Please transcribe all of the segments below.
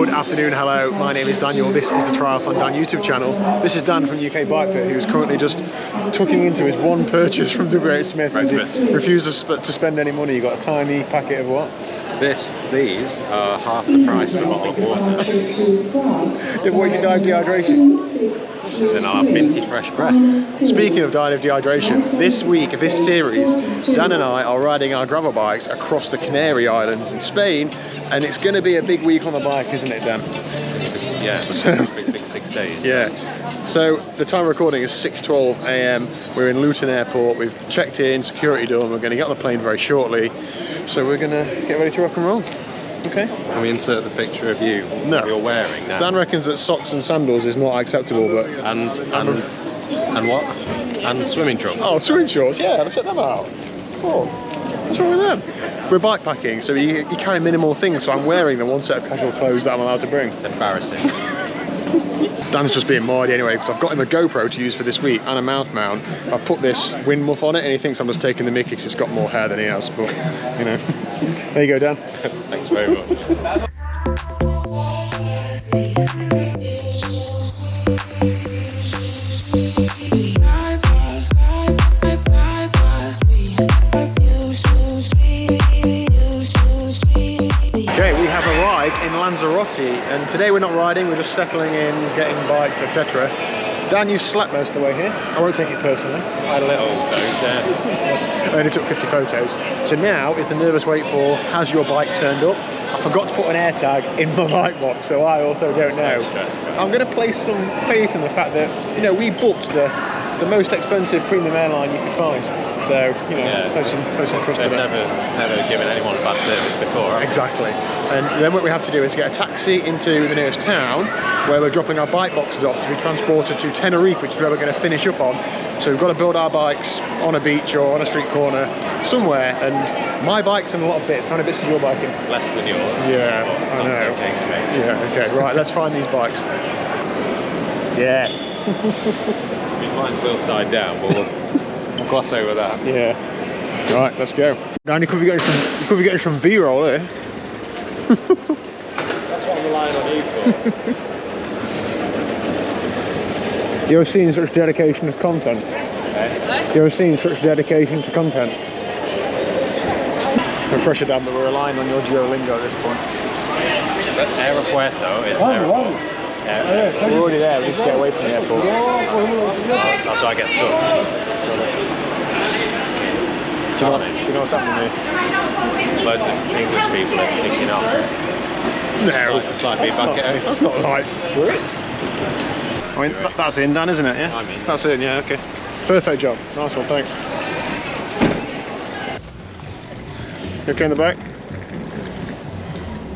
Good afternoon, hello, my name is Daniel, this is the TriathlonDan YouTube channel. This is Dan from UK Bike Fit, who's currently just tucking into his one purchase from WH Smith because he refused to spend any money. You got a tiny packet of what? These are half the price of a bottle of water. Yeah, what if you die of dehydration? Then I'll have minty fresh breath. Speaking of dying of dehydration, this week, this series, Dan and I are riding our gravel bikes across the Canary Islands in Spain, and it's going to be a big week on the bike, isn't it, Dan? Yeah, so big 6 days. Yeah. So the time of recording is 6:12 AM. We're in Luton Airport. We've checked in, security done. We're going to get on the plane very shortly. So we're going to get ready to rock and roll. Okay. Can we insert the picture of you that you're wearing now? Dan reckons that socks and sandals is not acceptable, but and what? And swimming trunks. Oh, swimming shorts. Yeah, let's check them out. Oh, what's wrong with them? We're bike packing, so you carry minimal things. So I'm wearing the one set of casual clothes that I'm allowed to bring. It's embarrassing. Dan's just being mardy anyway, because I've got him a GoPro to use for this week and a mouth mount. I've put this wind muff on it, and he thinks I'm just taking the mickey because it's got more hair than he has. But you know, there you go, Dan. Thanks very much. In Lanzarote, and today we're not riding, we're just settling in, getting bikes, etc. Dan, you've slept most of the way here. I won't take it personally. I had a little dose, yeah. I only took 50 photos. So now is the nervous wait for, has your bike turned up? I forgot to put an air tag in my bike box, so I also don't know. I'm going to place some faith in the fact that, you know, we booked the most expensive premium airline you could find. So, you know, yeah, place some trust in it. They've never given anyone a bad service before. Exactly. And then what we have to do is get a taxi into the nearest town where we're dropping our bike boxes off to be transported to Tenerife, which is where we're going to finish up on. So we've got to build our bikes on a beach or on a street corner somewhere. And my bike's in a lot of bits. How many bits is your bike in? Less than yours. Yeah, I know. That's okay to me. Yeah, okay. Right, let's find these bikes. Yes. Mine's wheel side down, but we'll gloss over that. Yeah. Right, let's go. Now you could be getting some B-roll here. That's what I'm relying on you for. You're seeing such dedication to content. Okay. You're seeing such dedication to content. No pressure, Dan, but we're relying on your Duolingo at this point. But Aeropuerto is an airport. We're already there, we need to get away from the airport. That's why I get stuck. Do you know what's happening here? Loads of English people are kicking off. No. It's like being back at home. That's not like Brits. I mean, that's in, Dan, isn't it? Yeah? I mean. That's in, yeah, okay. Perfect job. Nice one, thanks. You okay in the back?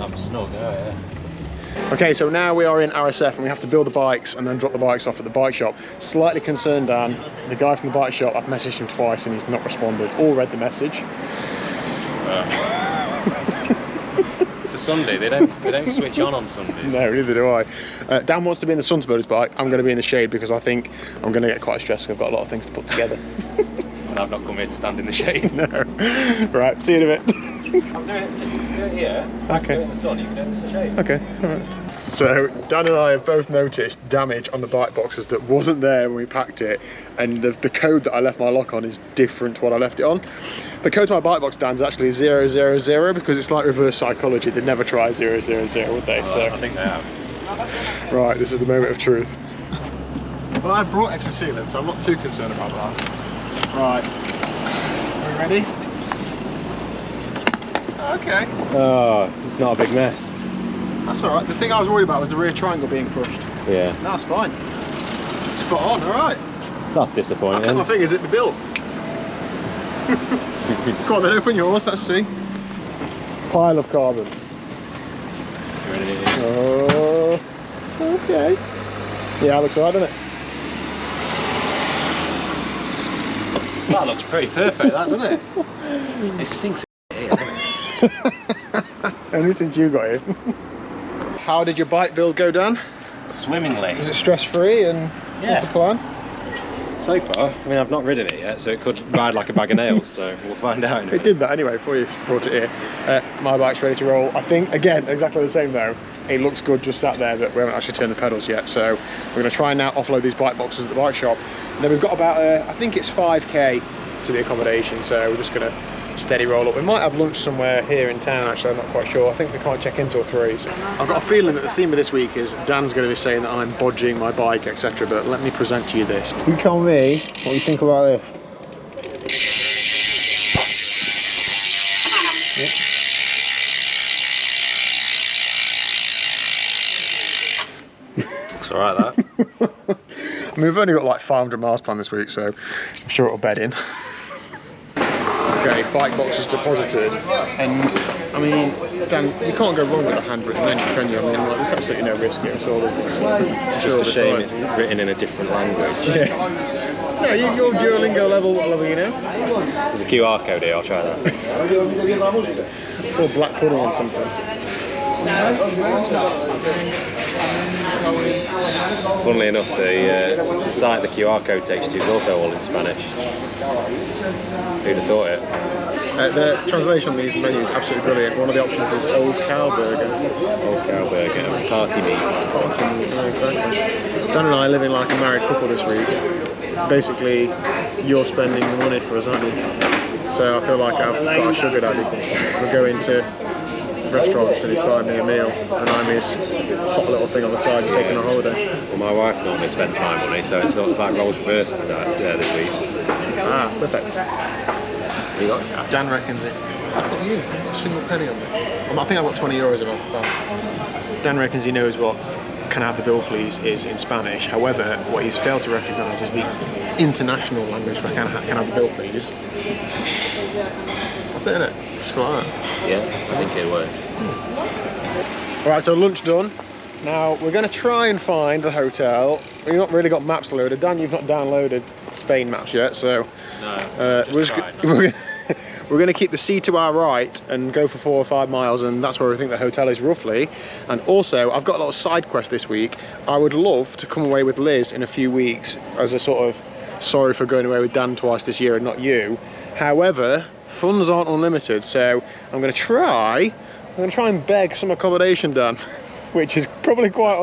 I'm snug, yeah. Okay, so now we are in RSF and we have to build the bikes and then drop the bikes off at the bike shop. Slightly concerned, Dan. The guy from the bike shop, I've messaged him twice and he's not responded or read the message. It's a Sunday. They don't switch on Sundays. No, neither do I. Dan wants to be in the sun to build his bike. I'm going to be in the shade because I think I'm going to get quite stressed. I've got a lot of things to put together. And I've not come here to stand in the shade. No. Right, see you in a bit. I'm doing it, just do it here. I can do it in the sun, you can do it in the shade. Okay, alright. So Dan and I have both noticed damage on the bike boxes that wasn't there when we packed it, and the code that I left my lock on is different to what I left it on. The code to my bike box, Dan, is actually 000 because it's like reverse psychology. They'd never try 000, would they? Oh, So I think they have. right, this is the moment of truth. Well, I brought extra sealant, so I'm not too concerned about that. Right, are we ready? Okay. Oh, it's not a big mess. That's alright. The thing I was worried about was the rear triangle being crushed. Yeah. No, it's fine. Spot on, alright. That's disappointing. I'll take my fingers at the build. Go on then, open yours, let's see. Pile of carbon. You ready? Oh, okay. Yeah, looks alright, doesn't it? That looks pretty perfect, that, doesn't it? It stinks here, doesn't it? Only since you got here. How did your bike build go, Dan? Swimmingly. Was it stress-free and yeah. to plan? So far, I mean, I've not ridden it yet, so it could ride like a bag of nails, so we'll find out in a It bit. did that anyway before you brought it here. My bike's ready to roll. I think, again, exactly the same though. It looks good just sat there, but we haven't actually turned the pedals yet. So we're going to try and now offload these bike boxes at the bike shop. And then we've got about, I think it's 5k to the accommodation. So we're just going to steady roll up. We might have lunch somewhere here in town, actually, I'm not quite sure. I think we can't check in till 3. So I've got a feeling that the theme of this week is Dan's going to be saying that I'm bodging my bike, etc. But let me present to you this. You tell me what you think about this. Looks alright, that. I mean, we've only got like 500 miles planned this week, so I'm sure it'll bed in. Okay, bike box is deposited, and I mean, Dan, you can't go wrong with a handwritten menu, can you? I mean, like, there's absolutely no risk here. It's all It's just a shame it's written in a different language. Yeah. No, your Duolingo level, what level are you now? There's a QR code here, I'll try that. It's all black pudding and something. Funnily enough, the site the QR code takes to is also all in Spanish. Who'd have thought it? The translation on these menus is absolutely brilliant. One of the options is Old Cow Burger. Old Cow Burger and party meat. Party meat, exactly. Dan and I are living like a married couple this week. Basically, you're spending the money for us, aren't you? So I feel like I've got a sugar daddy. We're going to restaurants and he's buying me a meal, and I'm his hot little thing on the side, taking a holiday. Well, my wife normally spends my money, so it's sort of like roles reversed this week. Ah, perfect. You got? Dan reckons it. I've got you, not a single penny on me. I think I've got 20 euros in my. Dan reckons he knows what "can I have the bill please" is in Spanish. However, what he's failed to recognise is the international language for "can I have the bill please." That's it, isn't it? Just like that. Yeah, I think it would. Alright, so lunch done. Now we're going to try and find the hotel. We've not really got maps loaded. Dan, you've not downloaded Spain maps yet, so no, we're going to keep the sea to our right and go for 4 or 5 miles, and that's where we think the hotel is roughly. And also, I've got a little side quest this week. I would love to come away with Liz in a few weeks as a sort of sorry for going away with Dan twice this year and not you. However, funds aren't unlimited, so I'm going to try and beg some accommodation, Dan. Which is probably quite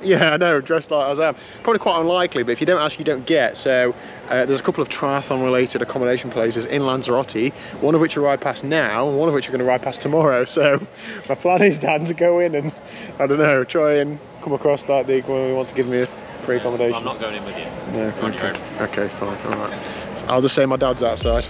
yeah, I know, dressed like as I am. Probably quite unlikely, but if you don't ask, you don't get. So there's a couple of triathlon related accommodation places in Lanzarote, one of which you ride past now, and one of which you're going to ride past tomorrow. So my plan is, Dan, to go in and, I don't know, try and come across that the one who wants to give me a free accommodation. I'm not going in with you. No, okay. Okay, fine, alright. So I'll just say my dad's outside.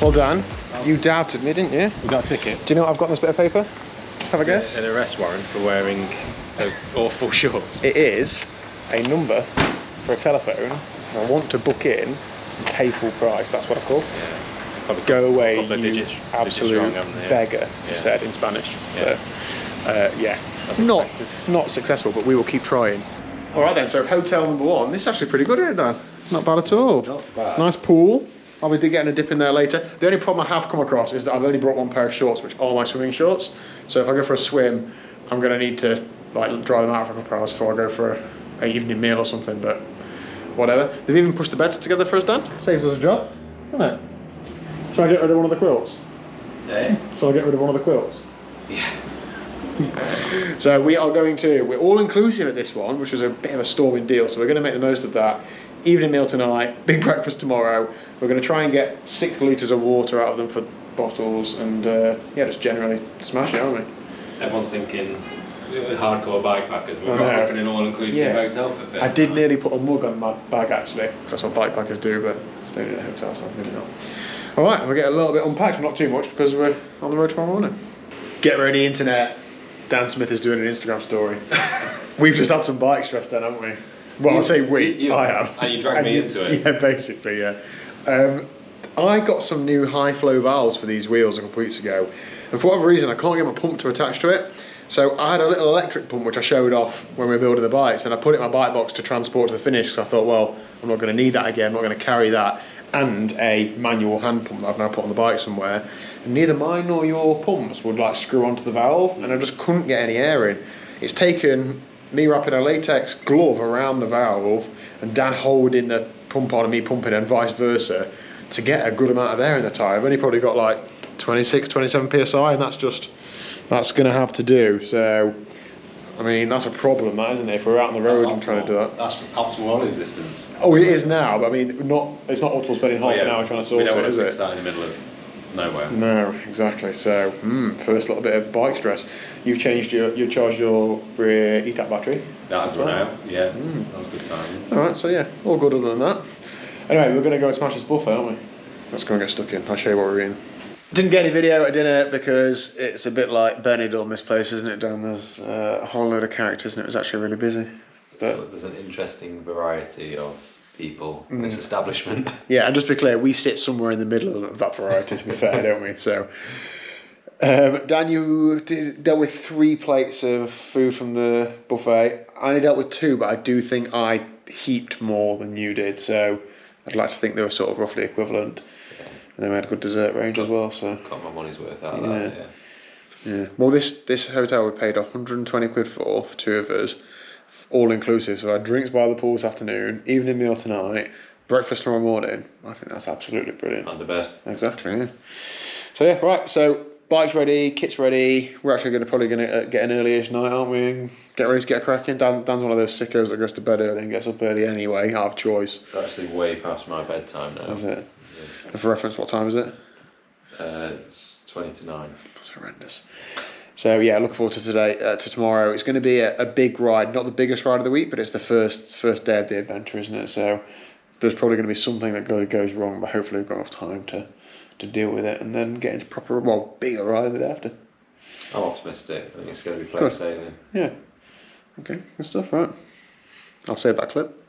Well, Dan, you doubted me, didn't you? We got a ticket. Do you know what I've got in this bit of paper? Have a guess? An arrest warrant for wearing those awful shorts. It is a number for a telephone. I want to book in and pay full price. That's what I call. Yeah. Go away, you digits absolute wrong, beggar, yeah. said in Spanish. Yeah. So, yeah, That's not successful, but we will keep trying. All right then, so hotel number 1. This is actually pretty good, isn't it, Dan? Not bad at all. Not bad. Nice pool. I'll be getting a dip in there later. The only problem I have come across is that I've only brought 1 pair of shorts, which are my swimming shorts. So if I go for a swim, I'm going to need to like dry them out for a couple of hours before I go for an evening meal or something. But whatever. They've even pushed the beds together for us, Dan. Saves us a job, doesn't it? Shall I get rid of one of the quilts? Yeah. Shall I get rid of one of the quilts? Yeah. So we're all inclusive at this one, which was a bit of a storming deal, so we're going to make the most of that. Evening meal tonight, big breakfast tomorrow. We're going to try and get 6 litres of water out of them for bottles, and yeah, just generally smash it, aren't we? Everyone's thinking hardcore bikepackers. We're not in an all-inclusive hotel for this. I did nearly put a mug on my bag actually, because that's what bikepackers do, but staying in a hotel, so maybe not. All right, and we'll get a little bit unpacked, but not too much, because we're on the road tomorrow morning. Get ready, internet. Dan Smith is doing an Instagram story. We've just had some bike stress then, haven't we? Well, I say we, I have. And you dragged me into it. Yeah, basically, yeah. I got some new high flow valves for these wheels a couple weeks ago, and for whatever reason I can't get my pump to attach to it. So I had a little electric pump which I showed off when we were building the bikes, and I put it in my bike box to transport to the finish, because I thought, well, I'm not going to need that again, I'm not going to carry that, and a manual hand pump that I've now put on the bike somewhere. And neither mine nor your pumps would like screw onto the valve, and I just couldn't get any air in. It's taken me wrapping a latex glove around the valve and Dan holding the pump on and me pumping, and vice versa, to get a good amount of air in the tyre. I've only probably got like 26, 27 psi, and that's going to have to do. So, I mean, that's a problem, that, isn't it? If we're out on the road and trying to do that. That's optimal oil resistance. Oh, it is now, but I mean, it's not optimal spending half an hour trying to sort it, is it? We don't want to fix that in the middle of nowhere. No, exactly. So, first little bit of bike stress. You've charged your rear ETAP battery. That's run out, yeah. That was good timing. Alright, so yeah, all good other than that. Anyway, we're going to go and smash this buffet, aren't we? Let's go and get stuck in. I'll show you what we're in. Didn't get any video at dinner because it's a bit like Benidorm, this place, isn't it, Dan? There's a whole load of characters and it was actually really busy. But so there's an interesting variety of people in this establishment. Yeah, and just to be clear, we sit somewhere in the middle of that variety, to be fair, don't we? So, Dan, you dealt with 3 plates of food from the buffet. I only dealt with 2, but I do think I heaped more than you did, so I'd like to think they were sort of roughly equivalent. Yeah. And then we had a good dessert range as well, so got my money's worth out of that, yeah. Well, this hotel we paid 120 quid for 2 of us, all inclusive. So I had drinks by the pool this afternoon, evening meal tonight, breakfast tomorrow morning. I think that's absolutely brilliant. Under bed. Exactly, yeah. So yeah, right, so bike's ready, kit's ready. We're actually probably going to get an early-ish night, aren't we? Get ready to get cracking. Dan's one of those sickos that goes to bed early and gets up early anyway, out of choice. It's actually way past my bedtime now. Is it? Yeah. For reference, what time is it? It's 20 to 9. That's horrendous. So yeah, looking forward to tomorrow. It's going to be a big ride, not the biggest ride of the week, but it's the first day of the adventure, isn't it? So there's probably going to be something that goes wrong, but hopefully we've got enough time to deal with it and then get into bigger ride the day after. I'm optimistic. I think it's going to be plain sailing. Yeah. Okay, good stuff, right. I'll save that clip.